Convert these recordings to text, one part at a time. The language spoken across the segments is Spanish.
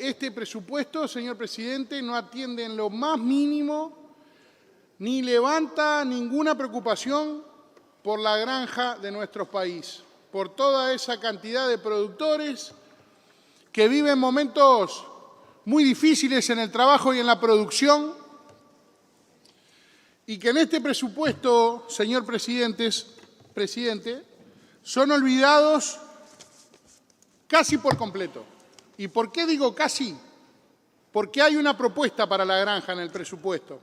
este presupuesto, señor presidente, no atiende en lo más mínimo ni levanta ninguna preocupación por la granja de nuestro país, por toda esa cantidad de productores que viven momentos muy difíciles en el trabajo y en la producción, y que en este presupuesto, señor presidente, son olvidados casi por completo. ¿Y por qué digo casi? Porque hay una propuesta para la granja en el presupuesto.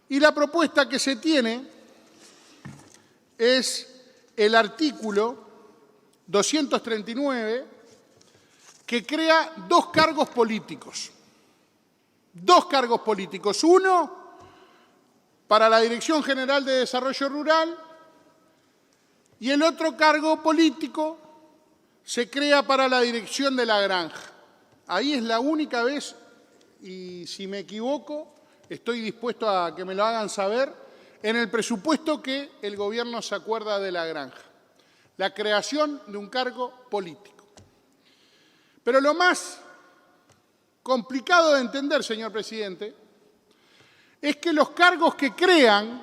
Y la propuesta que se tiene es el artículo 239, que crea dos cargos políticos. Dos cargos políticos. Uno para la Dirección General de Desarrollo Rural y el otro cargo político se crea para la dirección de la granja. Ahí es la única vez, y si me equivoco, estoy dispuesto a que me lo hagan saber, en el presupuesto que el Gobierno se acuerda de la granja. La creación de un cargo político. Pero lo más complicado de entender, señor presidente, es que los cargos que crean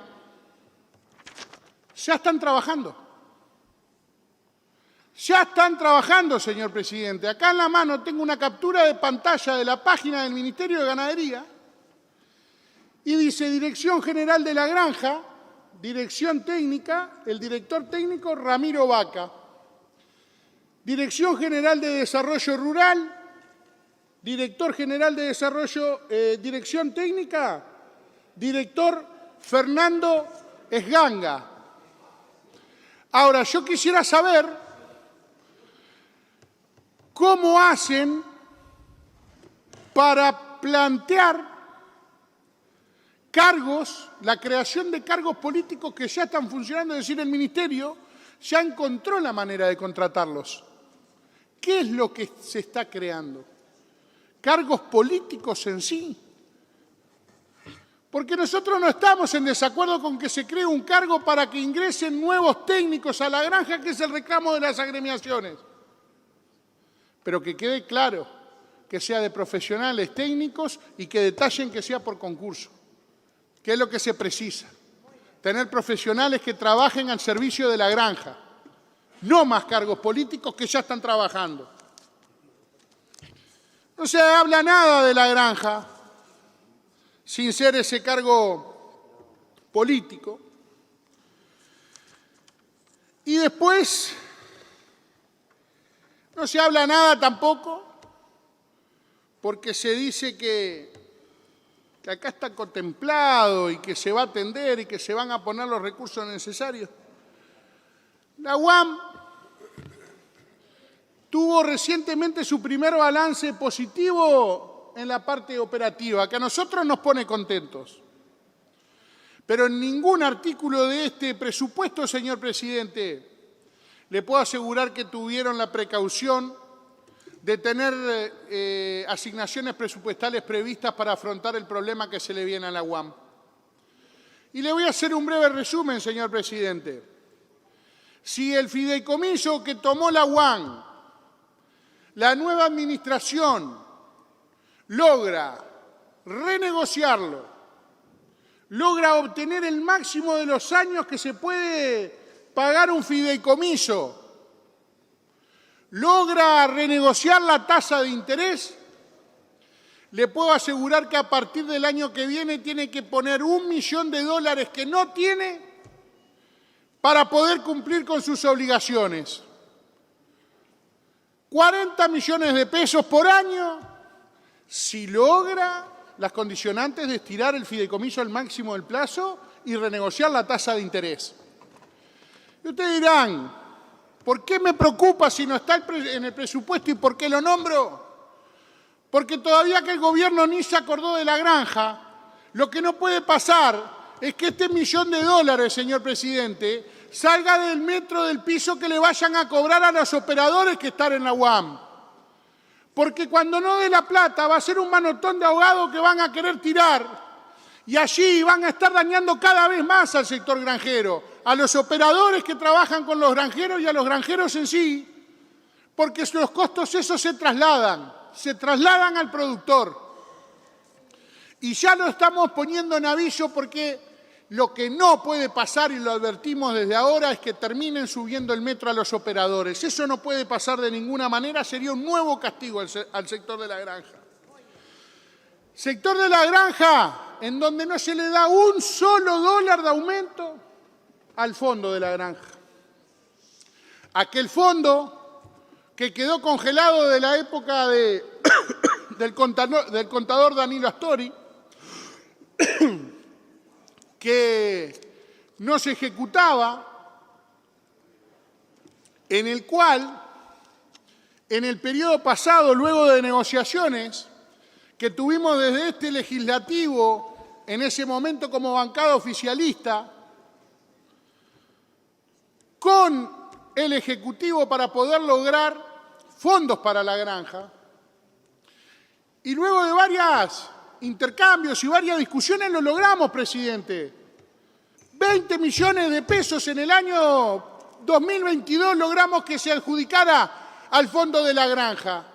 ya están trabajando. Ya están trabajando, señor presidente. Acá en la mano tengo una captura de pantalla de la página del Ministerio de Ganadería y dice Dirección General de la Granja, Dirección Técnica, el director técnico Ramiro Vaca. Dirección General de Desarrollo Rural, Director General de Desarrollo, Dirección Técnica, Director Fernando Esganga. Ahora, yo quisiera saber cómo hacen para plantear cargos, la creación de cargos políticos que ya están funcionando, es decir, el Ministerio ya encontró la manera de contratarlos. ¿Qué es lo que se está creando? ¿Cargos políticos en sí? Porque nosotros no estamos en desacuerdo con que se cree un cargo para que ingresen nuevos técnicos a la granja, que es el reclamo de las agremiaciones. Pero que quede claro que sea de profesionales técnicos y que detallen que sea por concurso, que es lo que se precisa. Tener profesionales que trabajen al servicio de la granja, no más cargos políticos que ya están trabajando. No se habla nada de la granja sin ser ese cargo político. Y después no se habla nada tampoco porque se dice que acá está contemplado y que se va a atender y que se van a poner los recursos necesarios. La UAM tuvo recientemente su primer balance positivo en la parte operativa, que a nosotros nos pone contentos. Pero en ningún artículo de este presupuesto, señor presidente, le puedo asegurar que tuvieron la precaución de tener asignaciones presupuestales previstas para afrontar el problema que se le viene a la UAM. Y le voy a hacer un breve resumen, señor presidente. Si el fideicomiso que tomó la UAM, la nueva administración, logra renegociarlo, logra obtener el máximo de los años que se puede pagar un fideicomiso, logra renegociar la tasa de interés, le puedo asegurar que a partir del año que viene tiene que poner $1 millón que no tiene para poder cumplir con sus obligaciones. 40 millones de pesos por año si logra las condicionantes de estirar el fideicomiso al máximo del plazo y renegociar la tasa de interés. Y ustedes dirán, ¿por qué me preocupa si no está en el presupuesto y por qué lo nombro? Porque todavía que el Gobierno ni se acordó de la granja, lo que no puede pasar es que este $1 millón, señor presidente, salga del metro del piso que le vayan a cobrar a los operadores que están en la UAM. Porque cuando no dé la plata va a ser un manotón de ahogados que van a querer tirar y allí van a estar dañando cada vez más al sector granjero, a los operadores que trabajan con los granjeros y a los granjeros en sí, porque los costos esos se trasladan al productor. Y ya lo estamos poniendo en aviso porque lo que no puede pasar, y lo advertimos desde ahora, es que terminen subiendo el metro a los operadores. Eso no puede pasar de ninguna manera, sería un nuevo castigo al sector de la granja. Sector de la granja, en donde no se le da un solo dólar de aumento al fondo de la granja. Aquel fondo que quedó congelado de la época del contador Danilo Astori, que no se ejecutaba, en el cual, en el periodo pasado, luego de negociaciones que tuvimos desde este legislativo, en ese momento como bancada oficialista, con el Ejecutivo para poder lograr fondos para la granja, y luego de varios intercambios y varias discusiones lo logramos, presidente. 20 millones de pesos en el año 2022 logramos que se adjudicara al fondo de la granja.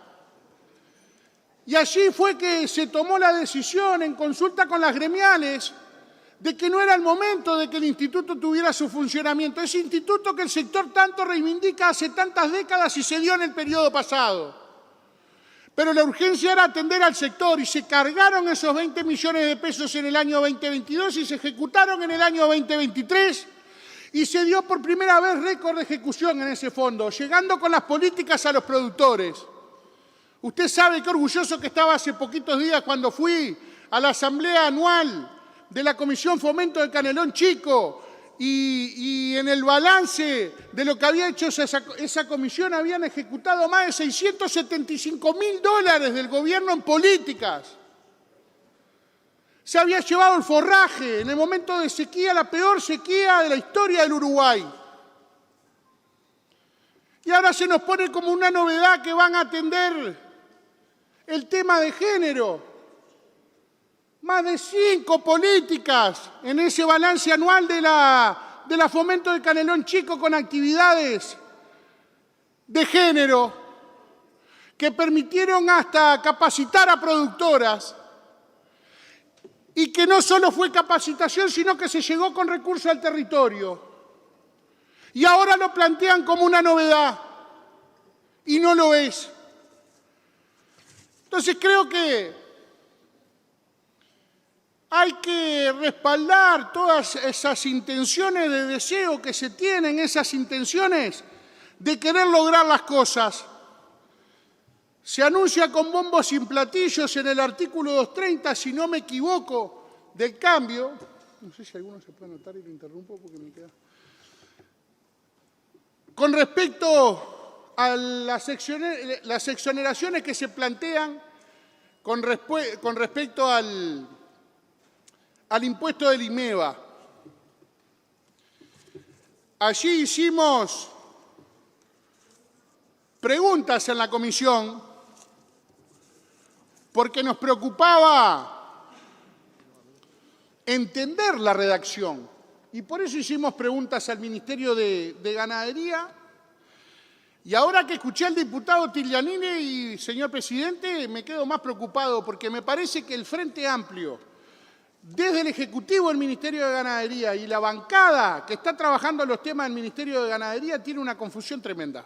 Y allí fue que se tomó la decisión, en consulta con las gremiales, de que no era el momento de que el instituto tuviera su funcionamiento. Ese instituto que el sector tanto reivindica hace tantas décadas y se dio en el periodo pasado. Pero la urgencia era atender al sector y se cargaron esos 20 millones de pesos en el año 2022 y se ejecutaron en el año 2023 y se dio por primera vez récord de ejecución en ese fondo, llegando con las políticas a los productores. Usted sabe qué orgulloso que estaba hace poquitos días cuando fui a la asamblea anual de la Comisión Fomento de Canelón Chico y en el balance de lo que había hecho esa comisión habían ejecutado más de 675.000 dólares del gobierno en políticas. Se había llevado el forraje en el momento de sequía, la peor sequía de la historia del Uruguay. Y ahora se nos pone como una novedad que van a atender el tema de género. Más de 5 políticas en ese balance anual de la Fomento de Canelón Chico con actividades de género que permitieron hasta capacitar a productoras y que no solo fue capacitación, sino que se llegó con recursos al territorio. Y ahora lo plantean como una novedad y no lo es. Entonces creo que hay que respaldar todas esas intenciones de deseo que se tienen, esas intenciones de querer lograr las cosas. Se anuncia con bombos y platillos en el artículo 230, si no me equivoco, del cambio. No sé si alguno se puede anotar y lo interrumpo porque me queda. Con respecto a las exoneraciones que se plantean con respecto al impuesto del IMEVA. Allí hicimos preguntas en la comisión porque nos preocupaba entender la redacción y por eso hicimos preguntas al Ministerio de Ganadería. Y ahora que escuché al diputado Tiglianini y señor presidente, me quedo más preocupado porque me parece que el Frente Amplio, desde el Ejecutivo del Ministerio de Ganadería y la bancada que está trabajando en los temas del Ministerio de Ganadería, tiene una confusión tremenda.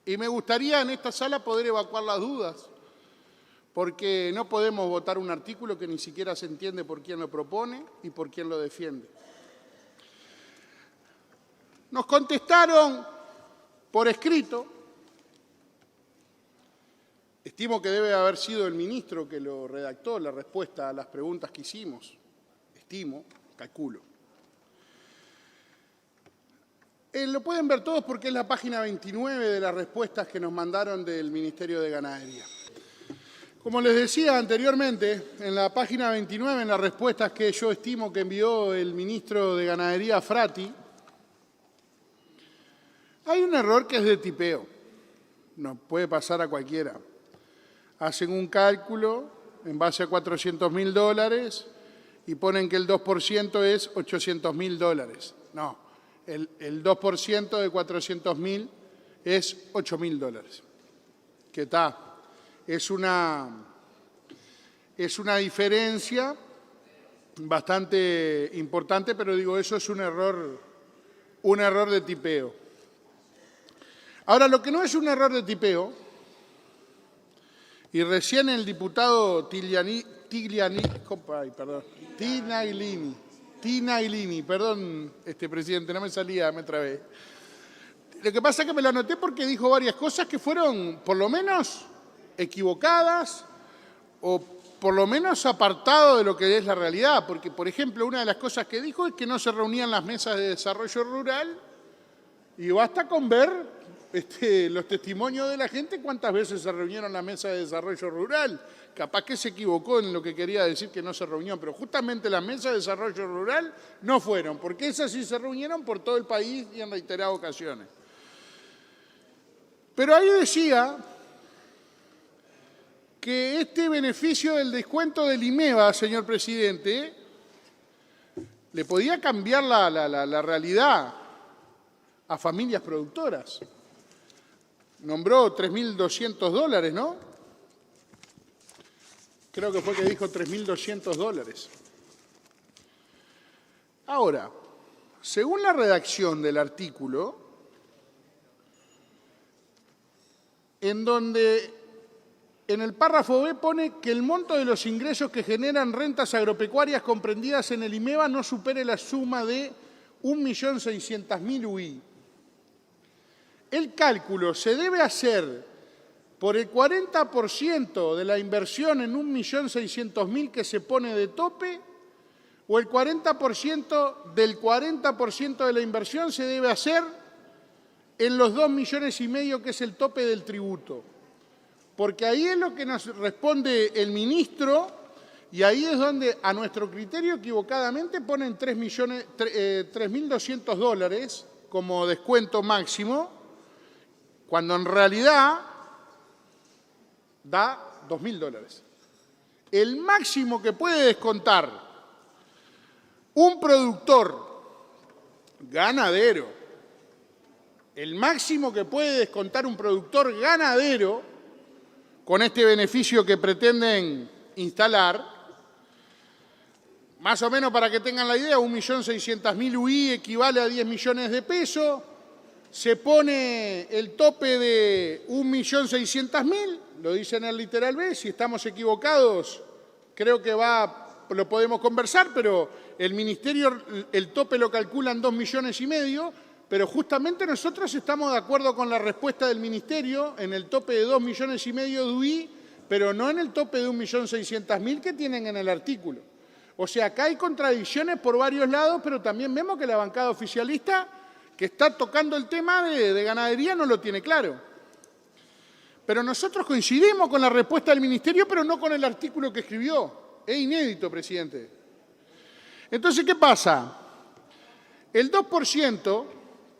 Y me gustaría en esta sala poder evacuar las dudas, porque no podemos votar un artículo que ni siquiera se entiende por quién lo propone y por quién lo defiende. Nos contestaron por escrito, estimo que debe haber sido el ministro que lo redactó, la respuesta a las preguntas que hicimos, estimo, calculo. Lo pueden ver todos porque es la página 29 de las respuestas que nos mandaron del Ministerio de Ganadería. Como les decía anteriormente, en la página 29, en las respuestas que yo estimo que envió el ministro de Ganadería, Frati, hay un error que es de tipeo. Nos puede pasar a cualquiera. Hacen un cálculo en base a $400.000 y ponen que el 2% es $800.000. No, el 2% de 400.000 es $8.000. Que está, es una diferencia bastante importante, pero digo, eso es un error de tipeo. Ahora, lo que no es un error de tipeo, y recién el diputado Tinaglini, perdón, presidente, no me salía, me trabé. Lo que pasa es que me lo anoté porque dijo varias cosas que fueron, por lo menos, equivocadas o por lo menos apartado de lo que es la realidad. Porque, por ejemplo, una de las cosas que dijo es que no se reunían las mesas de desarrollo rural y basta con ver los testimonios de la gente cuántas veces se reunieron las mesas de desarrollo rural. Capaz que se equivocó en lo que quería decir que no se reunió, pero justamente las mesas de desarrollo rural no fueron, porque esas sí se reunieron por todo el país y en reiteradas ocasiones. Pero ahí decía que este beneficio del descuento del IMEVA, señor presidente, le podía cambiar la realidad a familias productoras. Nombró $3.200, ¿no? Creo que fue que dijo $3.200. Ahora, según la redacción del artículo, en donde en el párrafo B pone que el monto de los ingresos que generan rentas agropecuarias comprendidas en el IMEVA no supere la suma de 1.600.000 UI. El cálculo se debe hacer por el 40% de la inversión en 1.600.000 que se pone de tope, o el 40% del 40% de la inversión se debe hacer en los 2,5 millones que es el tope del tributo. Porque ahí es lo que nos responde el ministro y ahí es donde, a nuestro criterio, equivocadamente ponen $3.200 como descuento máximo, cuando en realidad da $2.000. El máximo que puede descontar un productor ganadero, el máximo que puede descontar un productor ganadero con este beneficio que pretenden instalar, más o menos para que tengan la idea, 1.600.000 UI equivale a 10 millones de pesos. Se pone el tope de 1.600.000, lo dice en el literal B, si estamos equivocados creo que lo podemos conversar, pero el Ministerio el tope lo calcula en 2,5 millones, pero justamente nosotros estamos de acuerdo con la respuesta del Ministerio en el tope de 2,5 millones de UI, pero no en el tope de 1.600.000 que tienen en el artículo. O sea, acá hay contradicciones por varios lados, pero también vemos que la bancada oficialista que está tocando el tema de ganadería no lo tiene claro. Pero nosotros coincidimos con la respuesta del Ministerio, pero no con el artículo que escribió. Es inédito, presidente. Entonces, ¿qué pasa? El 2%,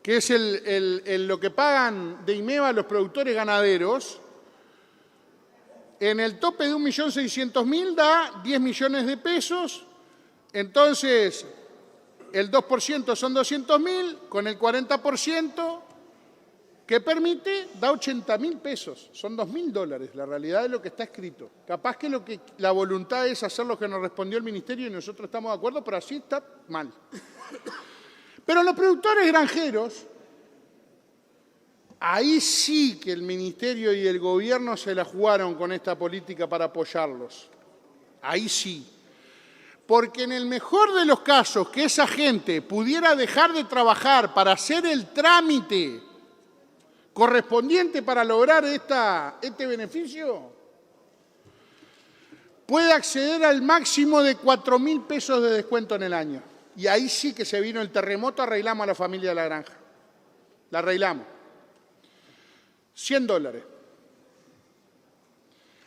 que es lo que pagan de IMEVA los productores ganaderos, en el tope de 1.600.000 da 10 millones de pesos, entonces el 2% son 200.000, con el 40% que permite da 80.000 pesos, son $2.000, la realidad de lo que está escrito. Capaz que la voluntad es hacer lo que nos respondió el Ministerio y nosotros estamos de acuerdo, pero así está mal. Pero los productores granjeros, ahí sí que el Ministerio y el Gobierno se la jugaron con esta política para apoyarlos. Ahí sí. Porque en el mejor de los casos que esa gente pudiera dejar de trabajar para hacer el trámite correspondiente para lograr este beneficio, puede acceder al máximo de 4.000 pesos de descuento en el año. Y ahí sí que se vino el terremoto, arreglamos a la familia de la granja. La arreglamos. $100.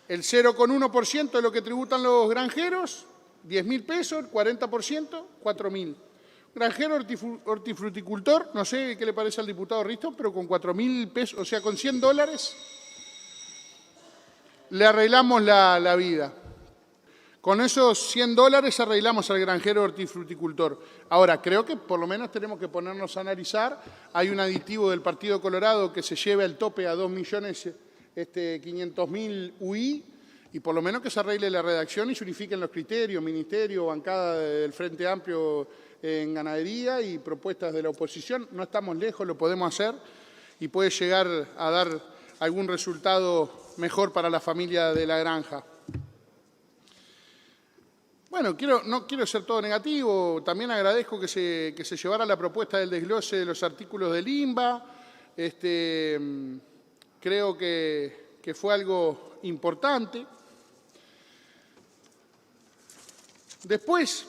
El 0,1% de lo que tributan los granjeros, 10.000 pesos, el 40%, 4.000. Granjero hortifruticultor, no sé qué le parece al diputado Risto, pero con 4.000 pesos, o sea, con $100, le arreglamos la vida. Con esos $100 arreglamos al granjero hortifruticultor. Ahora, creo que por lo menos tenemos que ponernos a analizar. Hay un aditivo del Partido Colorado que se lleve al tope a 2.500.000 UI y por lo menos que se arregle la redacción y se unifiquen los criterios, ministerio, bancada del Frente Amplio en ganadería y propuestas de la oposición. No estamos lejos, lo podemos hacer y puede llegar a dar algún resultado mejor para la familia de la granja. Bueno, no quiero ser todo negativo, también agradezco que se llevara la propuesta del desglose de los artículos del INBA. Creo que fue algo importante. Después,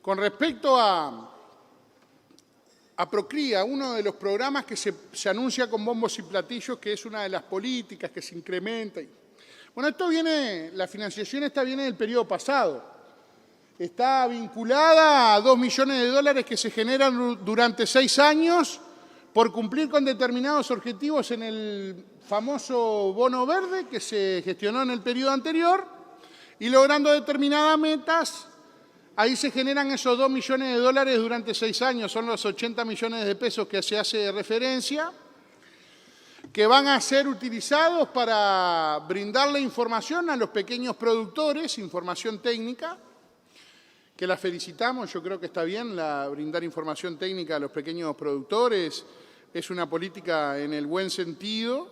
con respecto a Procría, uno de los programas que se anuncia con bombos y platillos, que es una de las políticas que se incrementa. Bueno, la financiación viene del periodo pasado. Está vinculada a $2 millones que se generan durante 6 años por cumplir con determinados objetivos en el famoso bono verde que se gestionó en el periodo anterior y logrando determinadas metas, ahí se generan esos $2 millones durante 6 años, son los 80 millones de pesos que se hace referencia, que van a ser utilizados para brindarle información a los pequeños productores, información técnica, que la felicitamos, yo creo que está bien brindar información técnica a los pequeños productores, es una política en el buen sentido,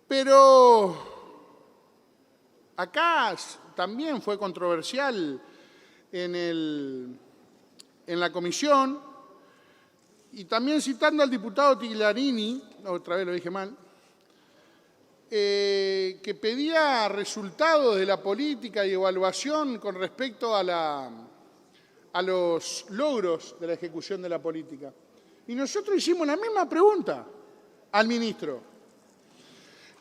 pero acá también fue controversial en la comisión, y también citando al diputado Tigliarini, otra vez lo dije mal, que pedía resultados de la política y evaluación con respecto a los logros de la ejecución de la política. Y nosotros hicimos la misma pregunta al ministro.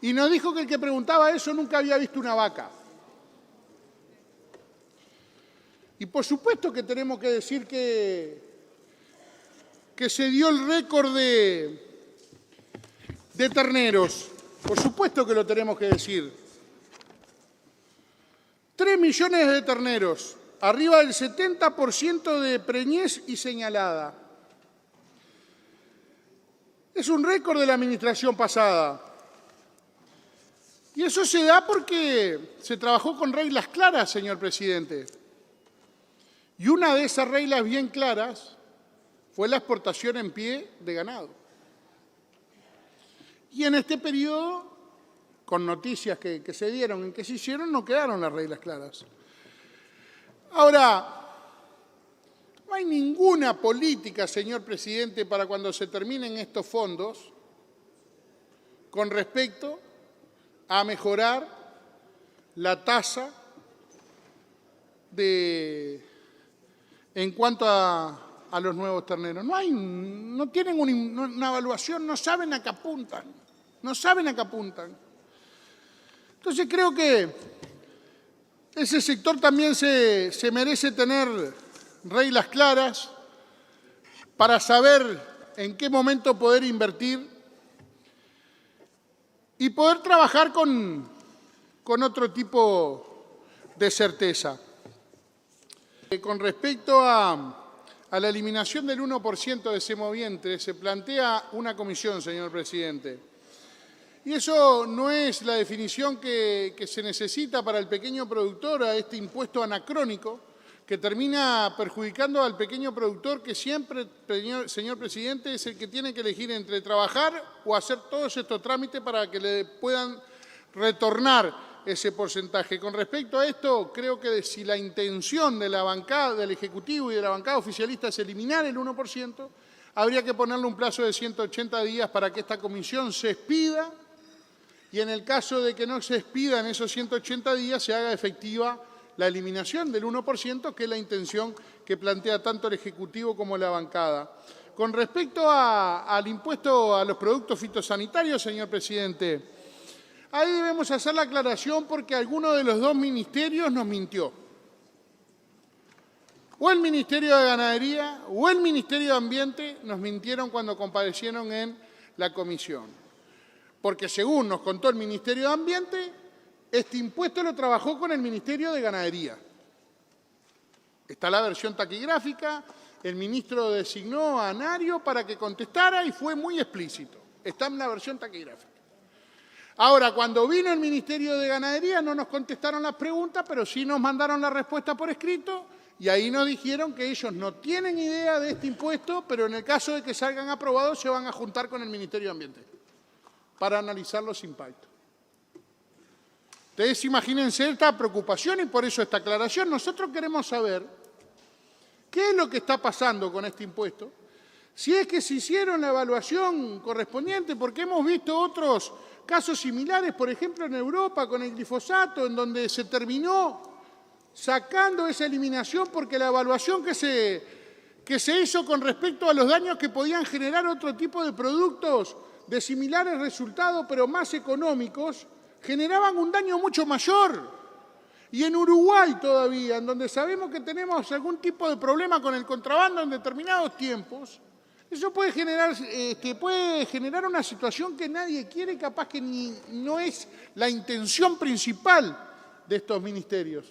Y nos dijo que el que preguntaba eso nunca había visto una vaca. Y por supuesto que tenemos que decir que se dio el récord de terneros. Por supuesto que lo tenemos que decir. 3 millones de terneros, arriba del 70% de preñez y señalada. Es un récord de la administración pasada. Y eso se da porque se trabajó con reglas claras, señor presidente. Y una de esas reglas bien claras fue la exportación en pie de ganado. Y en este periodo, con noticias que se dieron y que se hicieron, no quedaron las reglas claras. Ahora, no hay ninguna política, señor presidente, para cuando se terminen estos fondos con respecto a mejorar la tasa en cuanto a los nuevos terneros. No tienen una evaluación, no saben a qué apuntan. No saben a qué apuntan. Entonces creo que ese sector también se merece tener reglas claras para saber en qué momento poder invertir y poder trabajar con otro tipo de certeza. Con respecto a la eliminación del 1% de semovientes, se plantea una comisión, señor presidente. Y eso no es la definición que se necesita para el pequeño productor a este impuesto anacrónico que termina perjudicando al pequeño productor que siempre, señor presidente, es el que tiene que elegir entre trabajar o hacer todos estos trámites para que le puedan retornar ese porcentaje. Con respecto a esto, creo que si la intención de la bancada, del Ejecutivo y de la bancada oficialista es eliminar el 1%, habría que ponerle un plazo de 180 días para que esta comisión se expida y en el caso de que no se expida en esos 180 días se haga efectiva la eliminación del 1%, que es la intención que plantea tanto el Ejecutivo como la bancada. Con respecto al impuesto a los productos fitosanitarios, señor presidente, ahí debemos hacer la aclaración porque alguno de los dos ministerios nos mintió. O el Ministerio de Ganadería o el Ministerio de Ambiente nos mintieron cuando comparecieron en la comisión. Porque según nos contó el Ministerio de Ambiente, Este impuesto lo trabajó con el Ministerio de Ganadería. Está la versión taquigráfica, el ministro designó a Nario para que contestara y fue muy explícito. Está en la versión taquigráfica. Ahora, cuando vino el Ministerio de Ganadería no nos contestaron las preguntas, pero sí nos mandaron la respuesta por escrito y ahí nos dijeron que ellos no tienen idea de este impuesto, pero en el caso de que salgan aprobados se van a juntar con el Ministerio de Ambiente para analizar los impactos. Ustedes imagínense esta preocupación y por eso esta aclaración. Nosotros queremos saber qué es lo que está pasando con este impuesto, si es que se hicieron la evaluación correspondiente, porque hemos visto otros casos similares, por ejemplo en Europa con el glifosato, en donde se terminó sacando esa eliminación porque la evaluación que se hizo con respecto a los daños que podían generar otro tipo de productos de similares resultados, pero más económicos, generaban un daño mucho mayor. Y en Uruguay todavía, en donde sabemos que tenemos algún tipo de problema con el contrabando en determinados tiempos, eso puede generar una situación que nadie quiere, capaz que no es la intención principal de estos ministerios.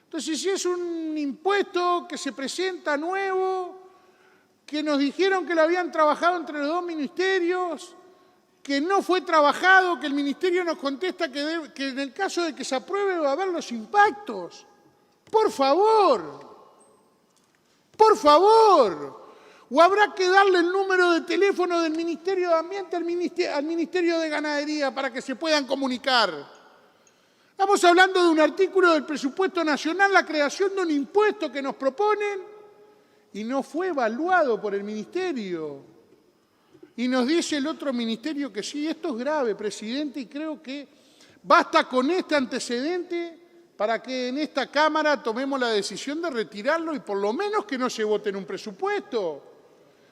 Entonces, si es un impuesto que se presenta nuevo, que nos dijeron que lo habían trabajado entre los dos ministerios, que no fue trabajado, que el ministerio nos contesta que en el caso de que se apruebe va a haber los impactos. Por favor, por favor. ¿O habrá que darle el número de teléfono del Ministerio de Ambiente al Ministerio de Ganadería para que se puedan comunicar? Estamos hablando de un artículo del presupuesto nacional, la creación de un impuesto que nos proponen y no fue evaluado por el ministerio. Y nos dice el otro ministerio que sí, esto es grave, presidente, y creo que basta con este antecedente para que en esta Cámara tomemos la decisión de retirarlo y por lo menos que no se vote en un presupuesto.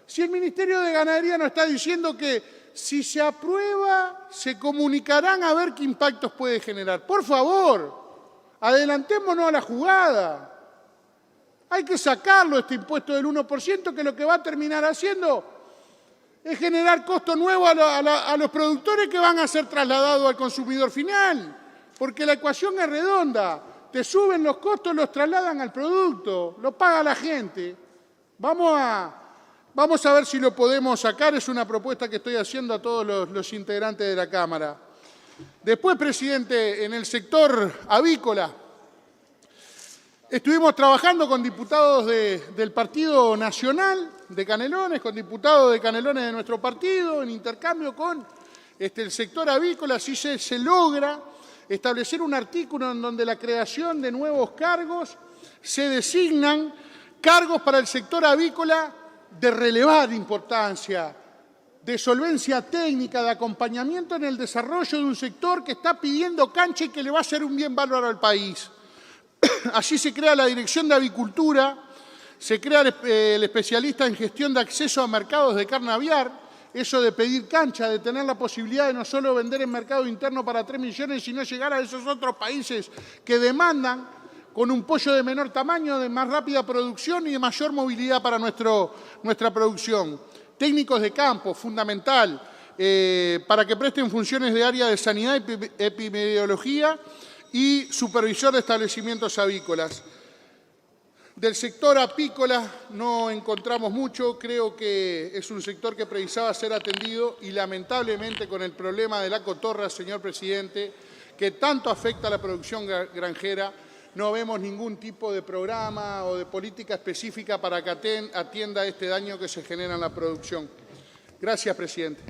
Si el Ministerio de Ganadería nos está diciendo que si se aprueba, se comunicarán a ver qué impactos puede generar. Por favor, adelantémonos a la jugada. Hay que sacarlo este impuesto del 1%, que lo que va a terminar haciendo es generar costo nuevo a los productores que van a ser trasladados al consumidor final. Porque la ecuación es redonda. Te suben los costos, los trasladan al producto, lo paga la gente. Vamos a ver si lo podemos sacar. Es una propuesta que estoy haciendo a todos los integrantes de la Cámara. Después, presidente, en el sector avícola, estuvimos trabajando con diputados del Partido Nacional de Canelones, con diputados de Canelones de nuestro partido, en intercambio con el sector avícola. Así se logra establecer un artículo en donde la creación de nuevos cargos se designan cargos para el sector avícola de relevada importancia, de solvencia técnica, de acompañamiento en el desarrollo de un sector que está pidiendo cancha y que le va a hacer un bien bárbaro al país. Así se crea la Dirección de Avicultura, se crea el especialista en gestión de acceso a mercados de carne aviar, eso de pedir cancha, de tener la posibilidad de no solo vender en mercado interno para 3 millones, sino llegar a esos otros países que demandan con un pollo de menor tamaño, de más rápida producción y de mayor movilidad para nuestra producción. Técnicos de campo, fundamental, para que presten funciones de área de sanidad y epidemiología y supervisor de establecimientos avícolas. Del sector apícola no encontramos mucho, creo que es un sector que precisaba ser atendido y lamentablemente con el problema de la cotorra, señor presidente, que tanto afecta a la producción granjera, no vemos ningún tipo de programa o de política específica para que atienda este daño que se genera en la producción. Gracias, presidente.